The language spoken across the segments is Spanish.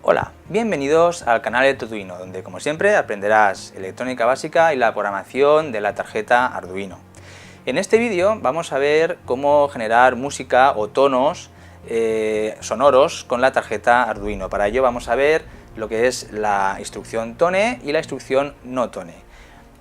Hola, bienvenidos al canal de Arduino, donde como siempre aprenderás electrónica básica y la programación de la tarjeta Arduino. En este vídeo vamos a ver cómo generar música o tonos sonoros con la tarjeta Arduino. Para ello vamos a ver lo que es la instrucción Tone y la instrucción No Tone.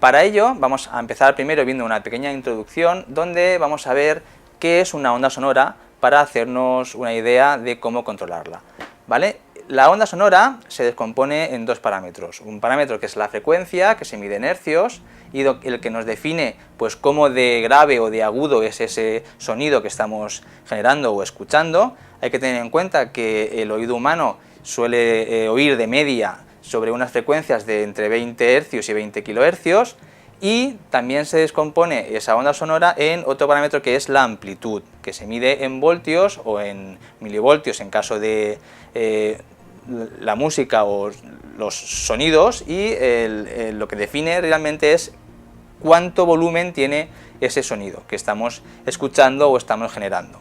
Para ello vamos a empezar primero viendo una pequeña introducción donde vamos a ver qué es una onda sonora para hacernos una idea de cómo controlarla, ¿vale? La onda sonora se descompone en dos parámetros, un parámetro que es la frecuencia, que se mide en hercios, y el que nos define pues cómo de grave o de agudo es ese sonido que estamos generando o escuchando. Hay que tener en cuenta que el oído humano suele oír de media sobre unas frecuencias de entre 20 hercios y 20 kilohercios, y también se descompone esa onda sonora en otro parámetro que es la amplitud, que se mide en voltios o en milivoltios en caso de la música o los sonidos, y lo que define realmente es cuánto volumen tiene ese sonido que estamos escuchando o estamos generando.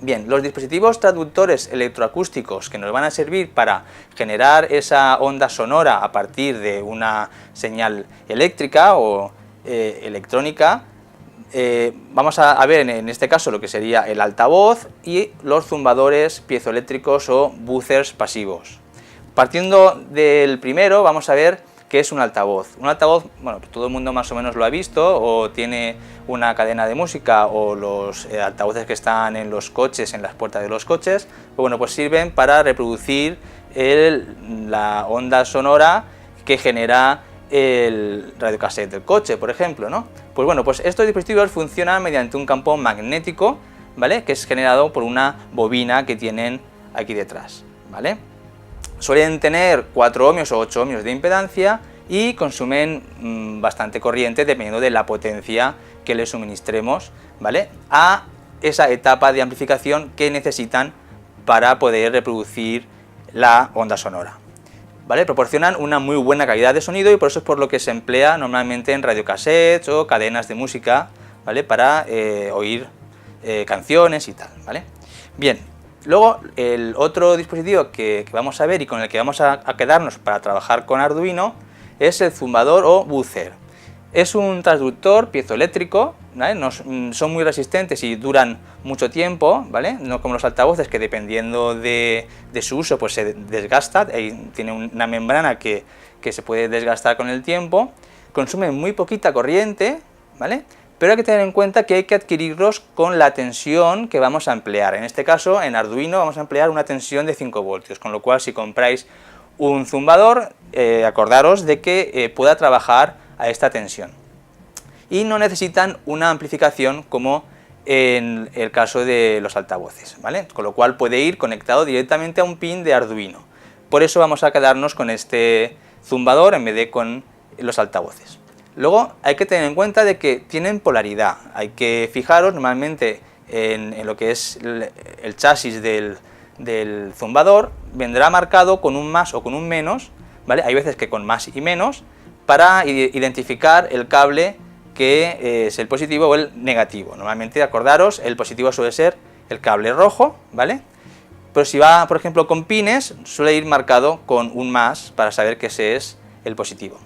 Bien, los dispositivos transductores electroacústicos que nos van a servir para generar esa onda sonora a partir de una señal eléctrica o electrónica, vamos a ver en este caso lo que sería el altavoz y los zumbadores piezoeléctricos o buzzers pasivos. Partiendo del primero, vamos a ver qué es un altavoz. Un altavoz, bueno, pues todo el mundo más o menos lo ha visto, o tiene una cadena de música, o los altavoces que están en los coches, en las puertas de los coches, bueno, pues sirven para reproducir la onda sonora que genera el radiocassette del coche, por ejemplo, ¿no? Pues bueno, pues estos dispositivos funcionan mediante un campo magnético, ¿vale?, que es generado por una bobina que tienen aquí detrás, ¿vale? Suelen tener 4 ohmios o 8 ohmios de impedancia y consumen bastante corriente dependiendo de la potencia que les suministremos, ¿vale?, a esa etapa de amplificación que necesitan para poder reproducir la onda sonora, ¿vale? Proporcionan una muy buena calidad de sonido y por eso es por lo que se emplea normalmente en radiocassettes o cadenas de música, ¿vale?, para oír canciones y tal, ¿vale? Bien. Luego, el otro dispositivo que vamos a ver y con el que vamos a quedarnos para trabajar con Arduino es el zumbador o buzzer. Es un transductor piezoeléctrico, ¿vale? Son muy resistentes y duran mucho tiempo, ¿vale? No como los altavoces, que dependiendo de su uso pues se desgasta, tiene una membrana que se puede desgastar con el tiempo. Consumen muy poquita corriente, ¿vale?, pero hay que tener en cuenta que hay que adquirirlos con la tensión que vamos a emplear. En este caso, en Arduino vamos a emplear una tensión de 5 voltios, con lo cual si compráis un zumbador, acordaros de que pueda trabajar a esta tensión. Y no necesitan una amplificación como en el caso de los altavoces, ¿vale?, con lo cual puede ir conectado directamente a un pin de Arduino. Por eso vamos a quedarnos con este zumbador en vez de con los altavoces. Luego hay que tener en cuenta de que tienen polaridad. Hay que fijaros normalmente en lo que es el chasis del zumbador. Vendrá marcado con un más o con un menos, ¿vale? Hay veces que con más y menos, para identificar el cable que es el positivo o el negativo. Normalmente, acordaros, el positivo suele ser el cable rojo, ¿vale?, pero si va, por ejemplo, con pines, suele ir marcado con un más para saber que ese es el positivo.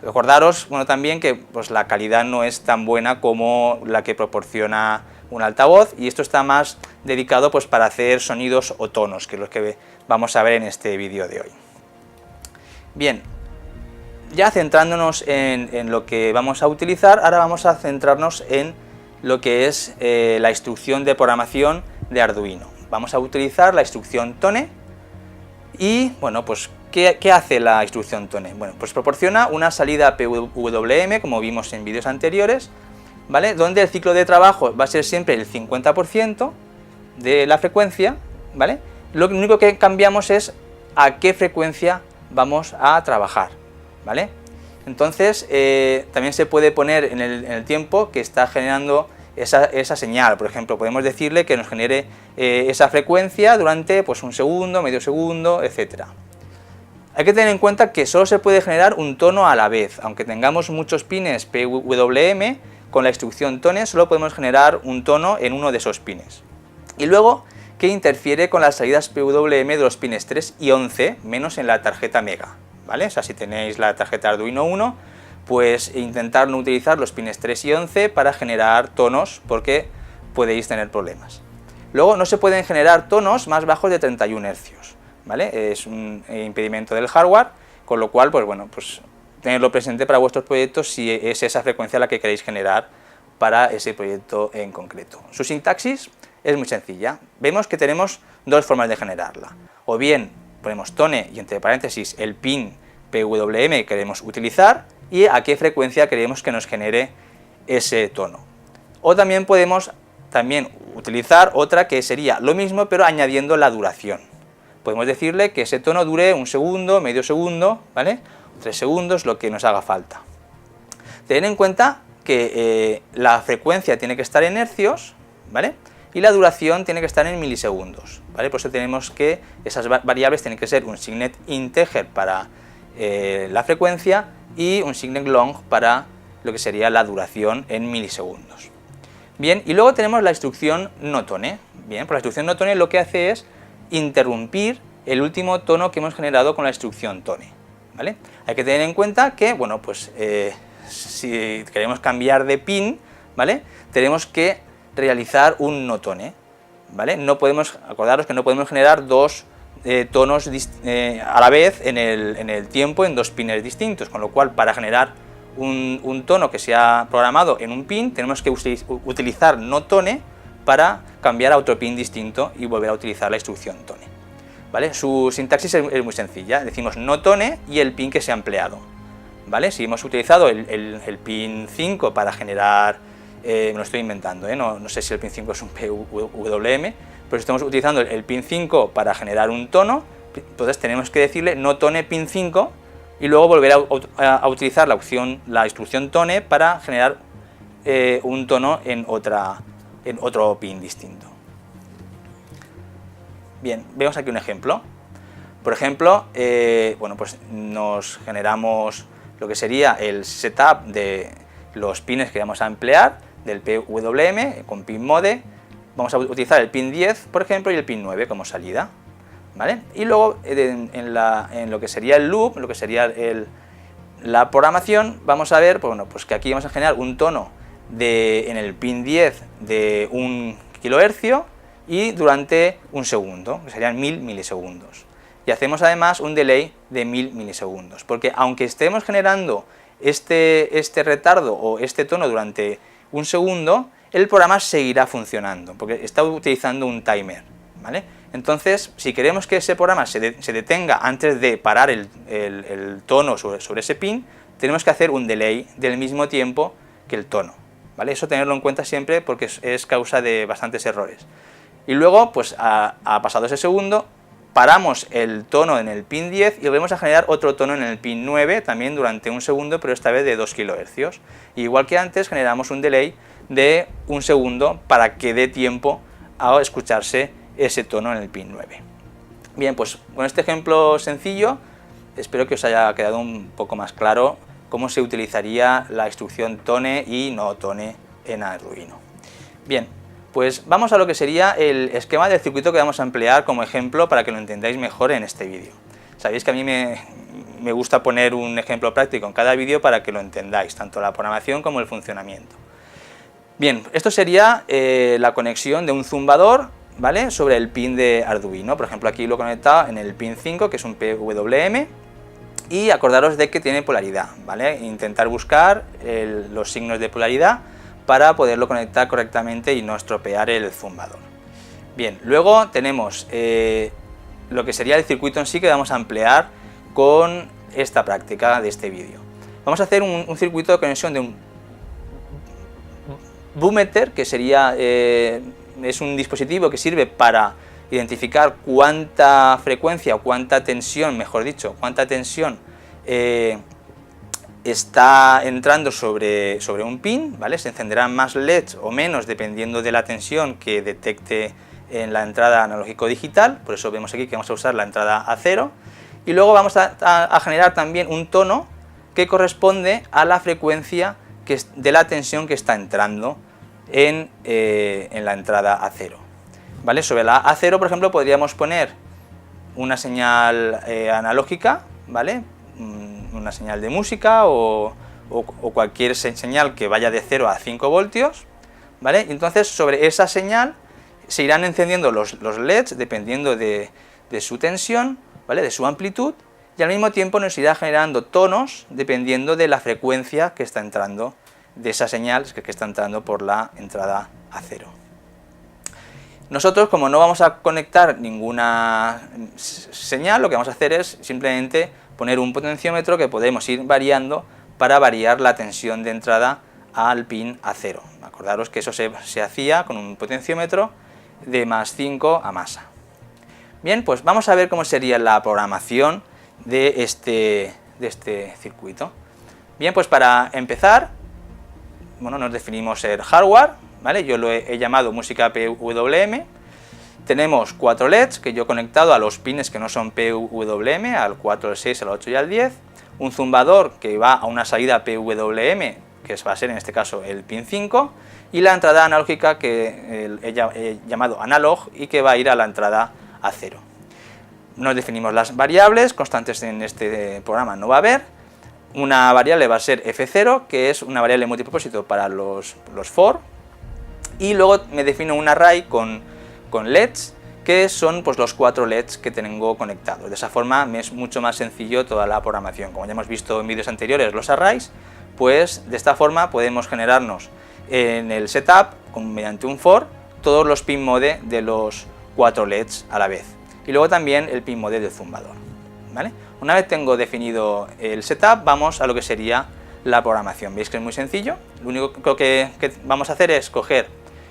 Recordaros, bueno, también que pues, la calidad no es tan buena como la que proporciona un altavoz, y esto está más dedicado pues, para hacer sonidos o tonos, que es lo que vamos a ver en este vídeo de hoy. Bien, ya centrándonos en lo que vamos a utilizar, ahora vamos a centrarnos en lo que es la instrucción de programación de Arduino. Vamos a utilizar la instrucción Tone y, bueno, pues ¿qué hace la instrucción Tone? Bueno, pues proporciona una salida PWM, como vimos en vídeos anteriores, ¿vale?, donde el ciclo de trabajo va a ser siempre el 50% de la frecuencia, ¿vale? Lo único que cambiamos es a qué frecuencia vamos a trabajar, ¿vale? Entonces, también se puede poner en el tiempo que está generando esa señal. Por ejemplo, podemos decirle que nos genere esa frecuencia durante pues, un segundo, medio segundo, etcétera. Hay que tener en cuenta que solo se puede generar un tono a la vez. Aunque tengamos muchos pines PWM, con la instrucción Tone solo podemos generar un tono en uno de esos pines. Y luego que interfiere con las salidas PWM de los pines 3 y 11, menos en la tarjeta Mega, ¿vale? O sea, si tenéis la tarjeta Arduino 1, pues intentar no utilizar los pines 3 y 11 para generar tonos, porque podéis tener problemas. Luego, no se pueden generar tonos más bajos de 31 Hz, ¿vale? Es un impedimento del hardware, con lo cual, pues bueno, pues tenerlo presente para vuestros proyectos si es esa frecuencia la que queréis generar para ese proyecto en concreto. Su sintaxis es muy sencilla. Vemos que tenemos dos formas de generarla. O bien ponemos tone y entre paréntesis el pin PWM que queremos utilizar y a qué frecuencia queremos que nos genere ese tono. O también podemos utilizar otra que sería lo mismo pero añadiendo la duración. Podemos decirle que ese tono dure 1 segundo, medio segundo, ¿vale? 3 segundos, lo que nos haga falta. Tened en cuenta que la frecuencia tiene que estar en hercios, ¿vale? Y la duración tiene que estar en milisegundos, ¿vale? Por eso tenemos que esas variables tienen que ser un signet integer para la frecuencia y un signet long para lo que sería la duración en milisegundos. Bien, y luego tenemos la instrucción notone. Bien, pues la instrucción notone lo que hace es interrumpir el último tono que hemos generado con la instrucción tone, ¿vale? Hay que tener en cuenta que, bueno, pues si queremos cambiar de pin, ¿vale? Tenemos que realizar un notone, ¿vale? No podemos, acordaros que no podemos generar dos tonos a la vez en el tiempo en dos pines distintos, con lo cual para generar un tono que se ha programado en un pin tenemos que utilizar notone para cambiar a otro pin distinto y volver a utilizar la instrucción tone, ¿vale? Su sintaxis es muy sencilla, decimos notone y el pin que se ha empleado, ¿vale? Si hemos utilizado el pin 5 para generar, me lo estoy inventando, no sé si el pin 5 es un PWM, pero si estamos utilizando el pin 5 para generar un tono, entonces tenemos que decirle notone pin 5 y luego volver a utilizar la instrucción tone para generar un tono en otro pin distinto. Bien, vemos aquí un ejemplo. Por ejemplo, bueno, pues nos generamos lo que sería el setup de los pines que vamos a emplear del PWM con pin mode. Vamos a utilizar el pin 10, por ejemplo, y el pin 9 como salida, ¿vale? Y luego en lo que sería el loop, lo que sería la programación, vamos a ver, pues, bueno, pues que aquí vamos a generar un tono en el pin 10 de 1 kHz y durante un segundo, que serían 1000 milisegundos. Y hacemos además un delay de 1000 milisegundos, porque aunque estemos generando este retardo o este tono durante un segundo, el programa seguirá funcionando, porque está utilizando un timer, ¿vale? Entonces, si queremos que ese programa se detenga antes de parar el tono sobre ese pin, tenemos que hacer un delay del mismo tiempo que el tono, ¿vale? Eso tenerlo en cuenta siempre porque es causa de bastantes errores. Y luego, pues ha pasado ese segundo, paramos el tono en el pin 10 y volvemos a generar otro tono en el pin 9, también durante un segundo, pero esta vez de 2 kHz. Igual que antes, generamos un delay de un segundo para que dé tiempo a escucharse ese tono en el pin 9. Bien, pues con este ejemplo sencillo, espero que os haya quedado un poco más claro cómo se utilizaría la instrucción tone y no tone en Arduino. Bien, pues vamos a lo que sería el esquema del circuito que vamos a emplear como ejemplo para que lo entendáis mejor en este vídeo. Sabéis que a mí me gusta poner un ejemplo práctico en cada vídeo para que lo entendáis, tanto la programación como el funcionamiento. Bien, esto sería la conexión de un zumbador, ¿vale?, sobre el pin de Arduino. Por ejemplo, aquí lo he conectado en el pin 5, que es un PWM, y acordaros de que tiene polaridad, ¿vale? Intentar buscar los signos de polaridad para poderlo conectar correctamente y no estropear el zumbador. Bien, luego tenemos lo que sería el circuito en sí que vamos a emplear con esta práctica de este vídeo. Vamos a hacer un circuito de conexión de un boometer, que sería es un dispositivo que sirve para identificar cuánta frecuencia o cuánta tensión, mejor dicho, cuánta tensión está entrando sobre un pin, ¿vale? Se encenderán más LEDs o menos dependiendo de la tensión que detecte en la entrada analógico digital, por eso vemos aquí que vamos a usar la entrada A0, y luego vamos a generar también un tono que corresponde a la frecuencia de la tensión que está entrando en la entrada A0. ¿vale? Sobre la A0, por ejemplo, podríamos poner una señal analógica, ¿vale? Una señal de música o cualquier señal que vaya de 0 a 5 voltios, ¿vale? Y entonces sobre esa señal se irán encendiendo los LEDs dependiendo de su tensión, ¿vale? De su amplitud, y al mismo tiempo nos irá generando tonos dependiendo de la frecuencia que está entrando de esa señal que está entrando por la entrada A0. Nosotros, como no vamos a conectar ninguna señal, lo que vamos a hacer es simplemente poner un potenciómetro que podemos ir variando para variar la tensión de entrada al pin A0. Acordaros que eso se hacía con un potenciómetro de +5 a +A. Bien, pues vamos a ver cómo sería la programación de este circuito. Bien, pues para empezar, bueno, nos definimos el hardware, ¿vale? Yo lo he llamado música PWM. Tenemos 4 LEDs que yo he conectado a los pines que no son PWM, al 4, al 6, al 8 y al 10. Un zumbador que va a una salida PWM, que va a ser en este caso el pin 5, y la entrada analógica que he llamado analog y que va a ir a la entrada A0. Nos definimos las variables, constantes en este programa no va a haber. Una variable va a ser F0, que es una variable multipropósito para los for, y luego me defino un array con LEDs, que son pues los 4 LEDs que tengo conectados. De esa forma me es mucho más sencillo toda la programación. Como ya hemos visto en vídeos anteriores los arrays, pues de esta forma podemos generarnos en el setup, mediante un for, todos los pin mode de los 4 LEDs a la vez. Y luego también el pin mode del zumbador, ¿vale? Una vez tengo definido el setup, vamos a lo que sería la programación. Veis que es muy sencillo. Lo único que vamos a hacer es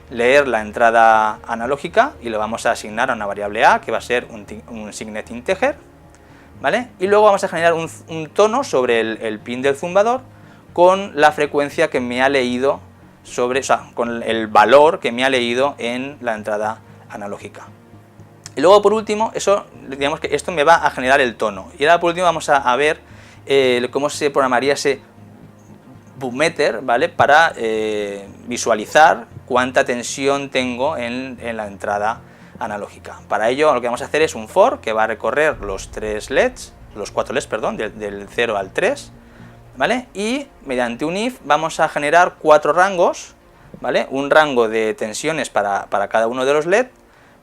leer la entrada analógica y lo vamos a asignar a una variable A, que va a ser un signet integer, ¿vale? Y luego vamos a generar un tono sobre el pin del zumbador con la frecuencia que me ha leído con el valor que me ha leído en la entrada analógica. Y luego por último, digamos que esto me va a generar el tono. Y ahora por último vamos a ver cómo se programaría ese bootmeter, ¿vale? Para visualizar cuánta tensión tengo en la entrada analógica. Para ello lo que vamos a hacer es un for que va a recorrer los 4 LEDs, perdón, del 0 al 3, ¿vale? Y mediante un if vamos a generar 4 rangos, ¿vale? Un rango de tensiones para cada uno de los LED,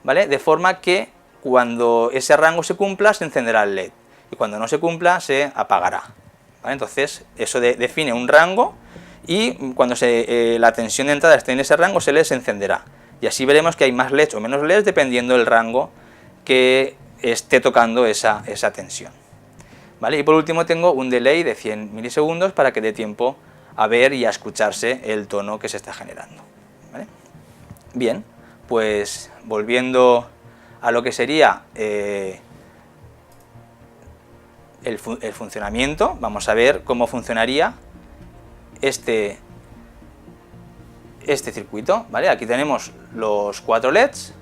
¿vale? De forma que cuando ese rango se cumpla se encenderá el LED y cuando no se cumpla se apagará, ¿vale? Entonces eso define un rango y cuando la tensión de entrada esté en ese rango se les encenderá, y así veremos que hay más LEDs o menos LEDs dependiendo del rango que esté tocando esa tensión, ¿vale? Y por último tengo un delay de 100 milisegundos para que dé tiempo a ver y a escucharse el tono que se está generando, ¿vale? Bien, pues volviendo a lo que sería el funcionamiento, vamos a ver cómo funcionaría este circuito, ¿vale? Aquí tenemos los 4 LEDs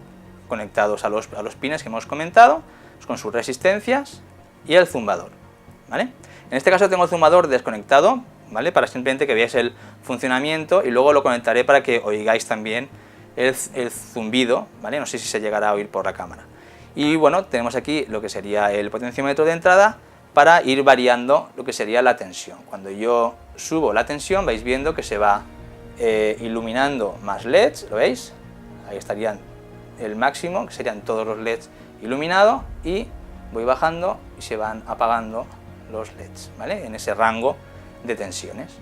conectados a los pines que hemos comentado, con sus resistencias, y el zumbador, ¿vale? En este caso tengo el zumbador desconectado, ¿vale? Para simplemente que veáis el funcionamiento, y luego lo conectaré para que oigáis también el zumbido, ¿vale? No sé si se llegará a oír por la cámara. Y bueno, tenemos aquí lo que sería el potenciómetro de entrada para ir variando lo que sería la tensión. Cuando yo subo la tensión vais viendo que se va iluminando más LEDs, ¿lo veis? Ahí estarían el máximo, que serían todos los LEDs iluminados, y voy bajando y se van apagando los LEDs, ¿vale? En ese rango de tensiones,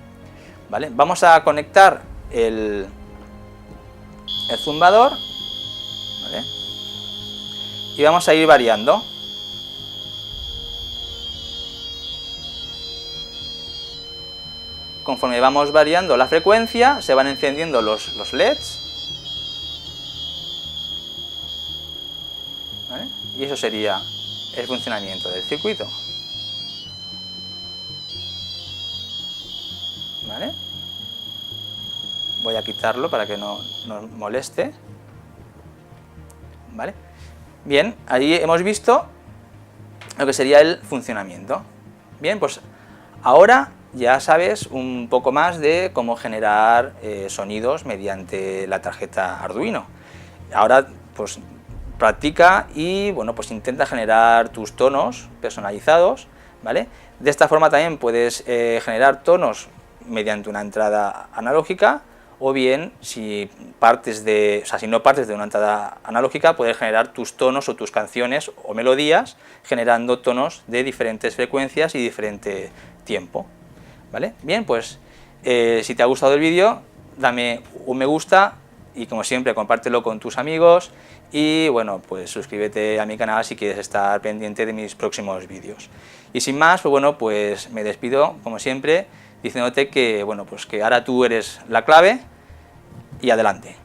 ¿vale? Vamos a conectar el zumbador, ¿vale? Y vamos a ir variando. Conforme vamos variando la frecuencia, se van encendiendo los LEDs, ¿vale? Y eso sería el funcionamiento del circuito, ¿vale? Voy a quitarlo para que no nos moleste, ¿vale? Bien, ahí hemos visto lo que sería el funcionamiento. Bien, pues ahora ya sabes un poco más de cómo generar sonidos mediante la tarjeta Arduino. Ahora pues practica y bueno, pues intenta generar tus tonos personalizados, ¿vale? De esta forma también puedes generar tonos mediante una entrada analógica, o bien si no partes de una entrada analógica, puedes generar tus tonos o tus canciones o melodías generando tonos de diferentes frecuencias y diferente tiempo, ¿vale? Bien, pues si te ha gustado el vídeo, dame un me gusta y como siempre compártelo con tus amigos y bueno, pues suscríbete a mi canal si quieres estar pendiente de mis próximos vídeos. Y sin más, pues bueno, pues me despido como siempre diciéndote que bueno, pues que ahora tú eres la clave y adelante.